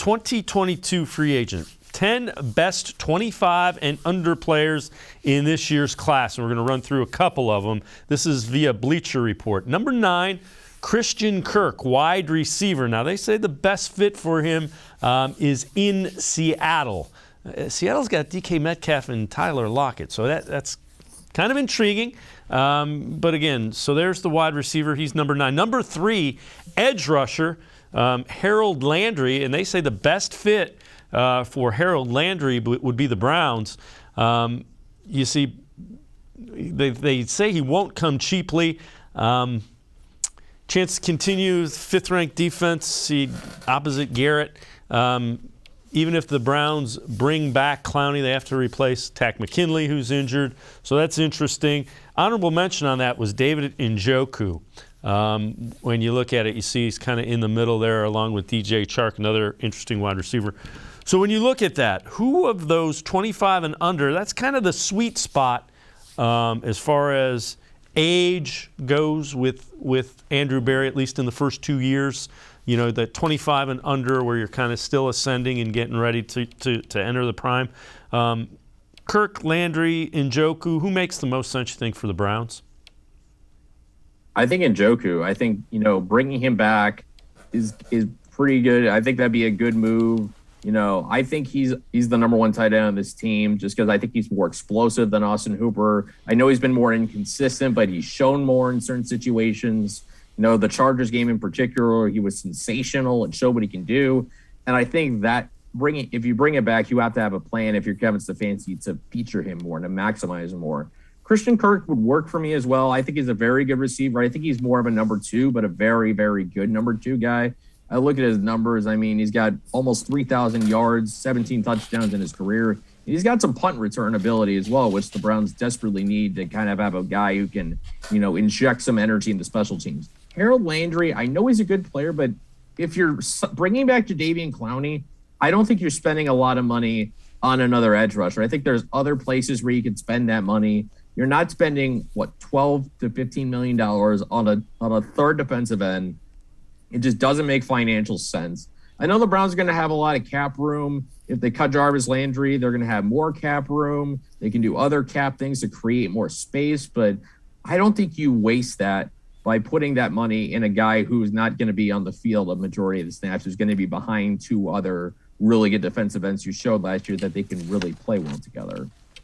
2022 free agent. 10 best 25 and under players in this year's class. And we're going to run through a couple of them. This is via Bleacher Report. Number 9, Christian Kirk, wide receiver. Now, they say the best fit for him is in Seattle. Seattle's got DK Metcalf and Tyler Lockett, so that's kind of intriguing. But again, so there's the wide receiver. He's number 9. Number 3, edge rusher, Harold Landry, and they say the best fit for Harold Landry would be the Browns. You see, they say he won't come cheaply. Chance to continue 5th-ranked defense, opposite Garrett. Even if the Browns bring back Clowney, they have to replace Tack McKinley, who's injured. So that's interesting. Honorable mention on that was David Njoku. When you look at it, you see he's kind of in the middle there, along with DJ Chark, another interesting wide receiver. So when you look at that, who of those 25 and under, that's kind of the sweet spot as far as age goes with Andrew Berry, at least in the first 2 years. You know, the 25 and under where you're kind of still ascending and getting ready to enter the prime. Kirk, Landry, Njoku, who makes the most sense, you think, for the Browns? I think Njoku. I think, bringing him back is pretty good. I think that'd be a good move. I think he's the number 1 tight end on this team just because I think he's more explosive than Austin Hooper. I know he's been more inconsistent, but he's shown more in certain situations. The Chargers game in particular, he was sensational and showed what he can do. And I think that if you bring it back, you have to have a plan if you're Kevin Stefanski to feature him more and to maximize him more. Christian Kirk would work for me as well. I think he's a very good receiver. I think he's more of a number 2, but a very, very good number 2 guy. I look at his numbers. I mean, he's got almost 3,000 yards, 17 touchdowns in his career. He's got some punt return ability as well, which the Browns desperately need to kind of have a guy who can, inject some energy into special teams. Harold Landry, I know he's a good player, but if you're bringing back Jadeveon Clowney, I don't think you're spending a lot of money on another edge rusher. I think there's other places where you can spend that money. You're not spending, $12 to $15 million on a third defensive end. It just doesn't make financial sense. I know the Browns are going to have a lot of cap room. If they cut Jarvis Landry, they're going to have more cap room. They can do other cap things to create more space, but I don't think you waste that by putting that money in a guy who's not going to be on the field a majority of the snaps, who's going to be behind 2 other really good defensive ends who showed last year that they can really play well together.